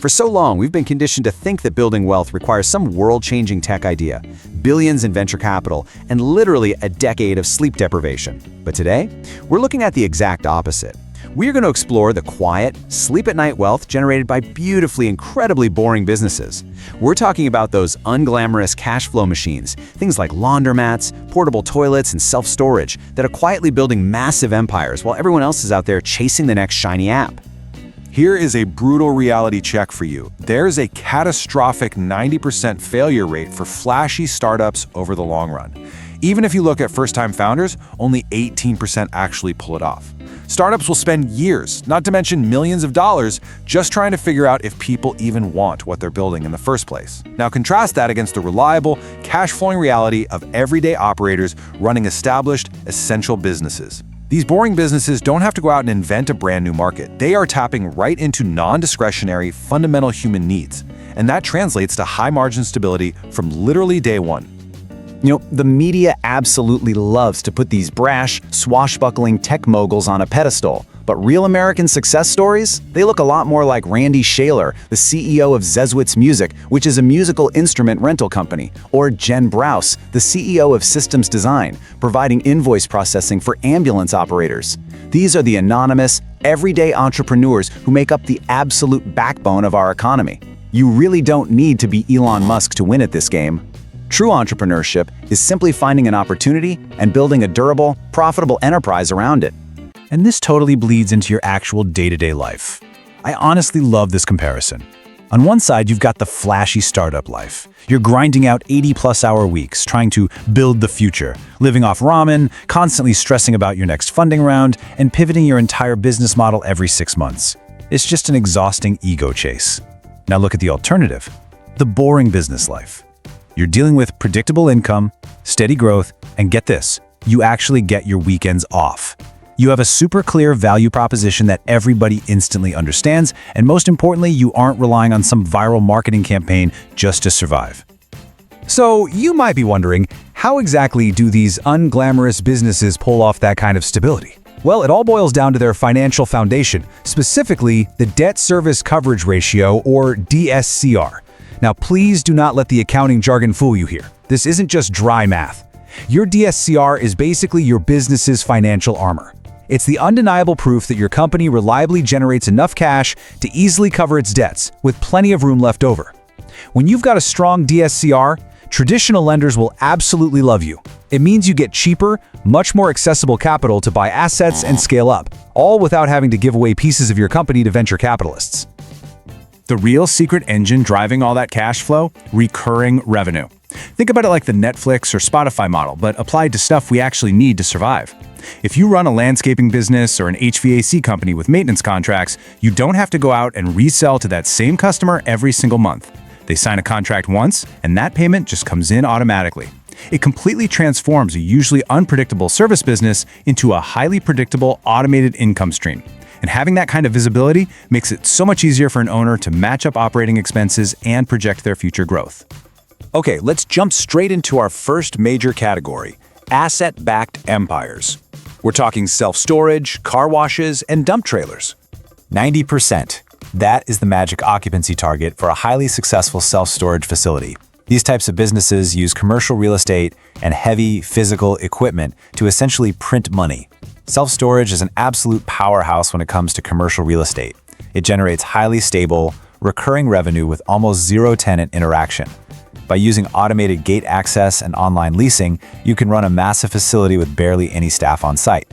For so long, we've been conditioned to think that building wealth requires some world-changing tech idea, billions in venture capital, and literally a decade of sleep deprivation. But today, we're looking at the exact opposite. We're going to explore the quiet, sleep-at-night wealth generated by beautifully, incredibly boring businesses. We're talking about those unglamorous cash flow machines, things like laundromats, portable toilets, and self-storage that are quietly building massive empires while everyone else is out there chasing the next shiny app. Here is a brutal reality check for you. There's a catastrophic 90% failure rate for flashy startups over the long run. Even if you look at first-time founders, only 18% actually pull it off. Startups will spend years, not to mention millions of dollars, just trying to figure out if people even want what they're building in the first place. Now contrast that against the reliable, cash-flowing reality of everyday operators running established, essential businesses. These boring businesses don't have to go out and invent a brand new market. They are tapping right into non-discretionary, fundamental human needs. And that translates to high margin stability from literally day one. You know, the media absolutely loves to put these brash, swashbuckling tech moguls on a pedestal. But real American success stories? They look a lot more like Randy Shaler, the CEO of Zezwitz Music, which is a musical instrument rental company, or Jen Brous, the CEO of Systems Design, providing invoice processing for ambulance operators. These are the anonymous, everyday entrepreneurs who make up the absolute backbone of our economy. You really don't need to be Elon Musk to win at this game. True entrepreneurship is simply finding an opportunity and building a durable, profitable enterprise around it. And this totally bleeds into your actual day-to-day life. I honestly love this comparison. On one side, you've got the flashy startup life. You're grinding out 80-plus hour weeks, trying to build the future, living off ramen, constantly stressing about your next funding round, and pivoting your entire business model every 6 months. It's just an exhausting ego chase. Now look at the alternative, the boring business life. You're dealing with predictable income, steady growth, and get this, you actually get your weekends off. You have a super clear value proposition that everybody instantly understands, and most importantly, you aren't relying on some viral marketing campaign just to survive. So you might be wondering, how exactly do these unglamorous businesses pull off that kind of stability? Well, it all boils down to their financial foundation, specifically the debt service coverage ratio, or DSCR. Now, please do not let the accounting jargon fool you here. This isn't just dry math. Your DSCR is basically your business's financial armor. It's the undeniable proof that your company reliably generates enough cash to easily cover its debts, with plenty of room left over. When you've got a strong DSCR, traditional lenders will absolutely love you. It means you get cheaper, much more accessible capital to buy assets and scale up, all without having to give away pieces of your company to venture capitalists. The real secret engine driving all that cash flow? Recurring revenue. Think about it like the Netflix or Spotify model, but applied to stuff we actually need to survive. If you run a landscaping business or an HVAC company with maintenance contracts, you don't have to go out and resell to that same customer every single month. They sign a contract once, and that payment just comes in automatically. It completely transforms a usually unpredictable service business into a highly predictable, automated income stream. And having that kind of visibility makes it so much easier for an owner to match up operating expenses and project their future growth. Okay, let's jump straight into our first major category, asset-backed empires. We're talking self-storage, car washes, and dump trailers. 90%. That is the magic occupancy target for a highly successful self-storage facility. These types of businesses use commercial real estate and heavy physical equipment to essentially print money. Self-storage is an absolute powerhouse when it comes to commercial real estate. It generates highly stable, recurring revenue with almost zero tenant interaction. By using automated gate access and online leasing, you can run a massive facility with barely any staff on site.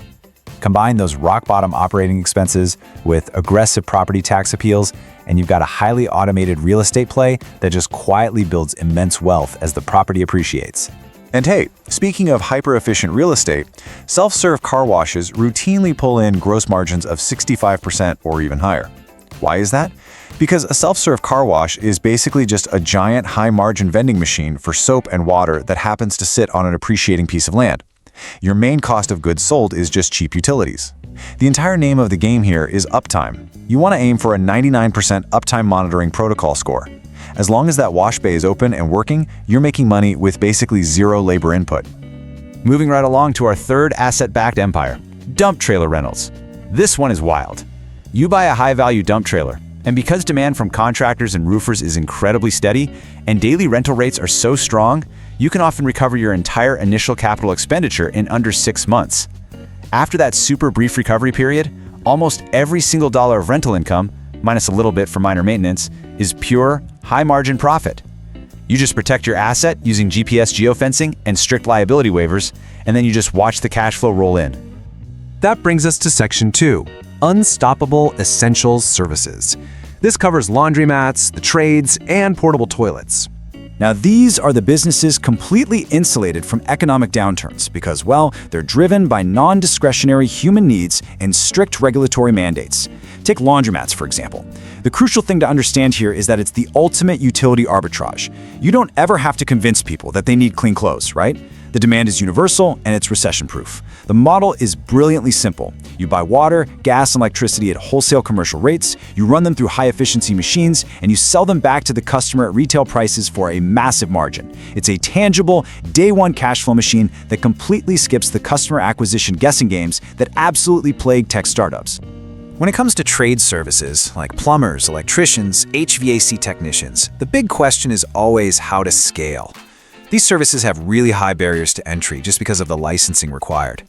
Combine those rock-bottom operating expenses with aggressive property tax appeals, and you've got a highly automated real estate play that just quietly builds immense wealth as the property appreciates. And hey, speaking of hyper-efficient real estate, self-serve car washes routinely pull in gross margins of 65% or even higher. Why is that? Because a self-serve car wash is basically just a giant high-margin vending machine for soap and water that happens to sit on an appreciating piece of land. Your main cost of goods sold is just cheap utilities. The entire name of the game here is uptime. You want to aim for a 99% uptime monitoring protocol score. As long as that wash bay is open and working, you're making money with basically zero labor input. Moving right along to our third asset-backed empire, dump trailer rentals. This one is wild. You buy a high-value dump trailer, And because demand from contractors and roofers is incredibly steady, and daily rental rates are so strong, you can often recover your entire initial capital expenditure in under 6 months. After that super brief recovery period, almost every single dollar of rental income, minus a little bit for minor maintenance, is pure, high-margin profit. You just protect your asset using GPS geofencing and strict liability waivers, and then you just watch the cash flow roll in. That brings us to Section 2, Unstoppable Essentials Services. This covers laundromats, the trades, and portable toilets. Now, these are the businesses completely insulated from economic downturns because, well, they're driven by non-discretionary human needs and strict regulatory mandates. Take laundromats, for example. The crucial thing to understand here is that it's the ultimate utility arbitrage. You don't ever have to convince people that they need clean clothes, right? The demand is universal and it's recession-proof. The model is brilliantly simple. You buy water, gas, and electricity at wholesale commercial rates, you run them through high-efficiency machines, and you sell them back to the customer at retail prices for a massive margin. It's a tangible, day-one cash flow machine that completely skips the customer acquisition guessing games that absolutely plague tech startups. When it comes to trade services, like plumbers, electricians, HVAC technicians, the big question is always how to scale. These services have really high barriers to entry just because of the licensing required.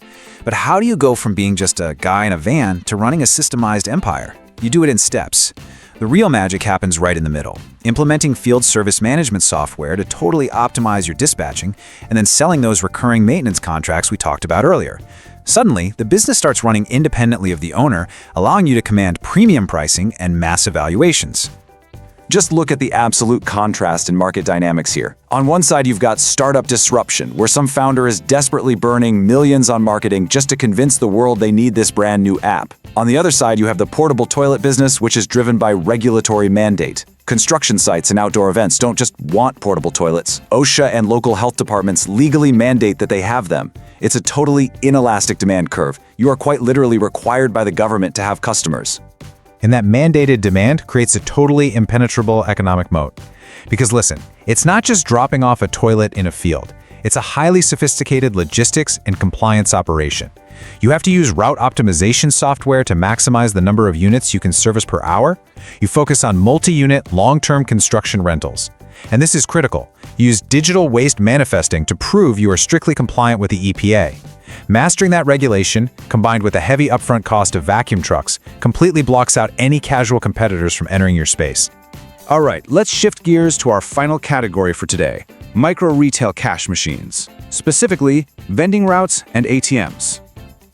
But how do you go from being just a guy in a van to running a systemized empire? You do it in steps. The real magic happens right in the middle, implementing field service management software to totally optimize your dispatching, and then selling those recurring maintenance contracts we talked about earlier. Suddenly, the business starts running independently of the owner, allowing you to command premium pricing and massive valuations. Just look at the absolute contrast in market dynamics here. On one side, you've got startup disruption, where some founder is desperately burning millions on marketing just to convince the world they need this brand new app. On the other side, you have the portable toilet business, which is driven by regulatory mandate. Construction sites and outdoor events don't just want portable toilets. OSHA and local health departments legally mandate that they have them. It's a totally inelastic demand curve. You are quite literally required by the government to have customers. And that mandated demand creates a totally impenetrable economic moat. Because listen, it's not just dropping off a toilet in a field. It's a highly sophisticated logistics and compliance operation. You have to use route optimization software to maximize the number of units you can service per hour. You focus on multi-unit, long-term construction rentals. And this is critical. Use digital waste manifesting to prove you are strictly compliant with the EPA. Mastering that regulation, combined with the heavy upfront cost of vacuum trucks, completely blocks out any casual competitors from entering your space. All right, let's shift gears to our final category for today, micro-retail cash machines, specifically vending routes and ATMs.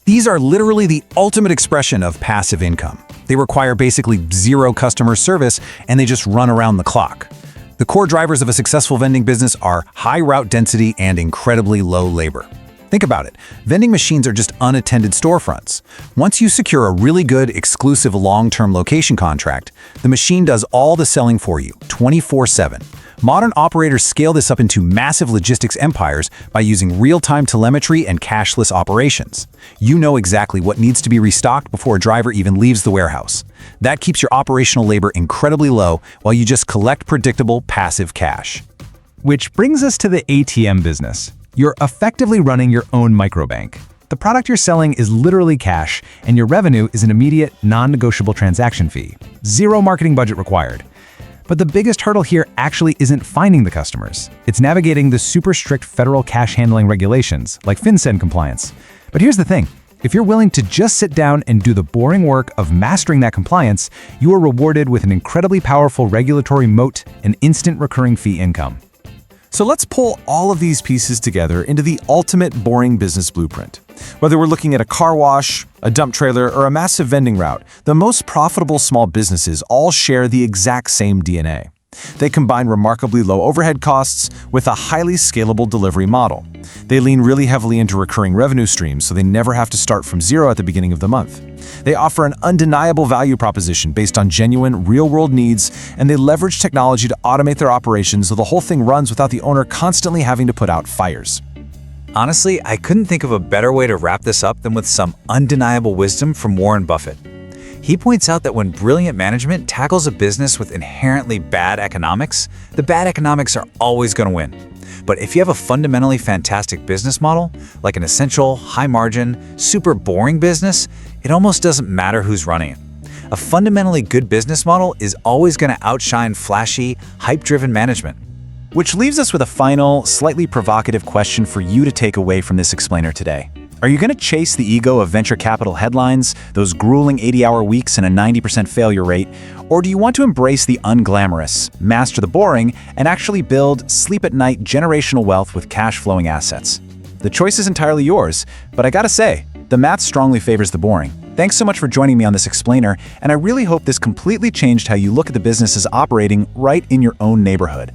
These are literally the ultimate expression of passive income. They require basically zero customer service, and they just run around the clock. The core drivers of a successful vending business are high route density and incredibly low labor. Think about it. Vending machines are just unattended storefronts. Once you secure a really good, exclusive long-term location contract, the machine does all the selling for you, 24/7. Modern operators scale this up into massive logistics empires by using real-time telemetry and cashless operations. You know exactly what needs to be restocked before a driver even leaves the warehouse. That keeps your operational labor incredibly low while you just collect predictable, passive cash. Which brings us to the ATM business. You're effectively running your own microbank. The product you're selling is literally cash, and your revenue is an immediate, non-negotiable transaction fee. Zero marketing budget required. But the biggest hurdle here actually isn't finding the customers. It's navigating the super strict federal cash handling regulations, like FinCEN compliance. But here's the thing. If you're willing to just sit down and do the boring work of mastering that compliance, you are rewarded with an incredibly powerful regulatory moat and instant recurring fee income. So let's pull all of these pieces together into the ultimate boring business blueprint. Whether we're looking at a car wash, a dump trailer, or a massive vending route, the most profitable small businesses all share the exact same DNA. They combine remarkably low overhead costs with a highly scalable delivery model. They lean really heavily into recurring revenue streams so they never have to start from zero at the beginning of the month. They offer an undeniable value proposition based on genuine, real-world needs, and they leverage technology to automate their operations so the whole thing runs without the owner constantly having to put out fires. Honestly, I couldn't think of a better way to wrap this up than with some undeniable wisdom from Warren Buffett. He points out that when brilliant management tackles a business with inherently bad economics, the bad economics are always going to win. But if you have a fundamentally fantastic business model, like an essential, high-margin, super boring business, it almost doesn't matter who's running it. A fundamentally good business model is always going to outshine flashy, hype-driven management. Which leaves us with a final, slightly provocative question for you to take away from this explainer today. Are you going to chase the ego of venture capital headlines, those grueling 80-hour weeks and a 90% failure rate, or do you want to embrace the unglamorous, master the boring, and actually build sleep-at-night generational wealth with cash-flowing assets? The choice is entirely yours, but I gotta say, the math strongly favors the boring. Thanks so much for joining me on this explainer, and I really hope this completely changed how you look at the businesses operating right in your own neighborhood.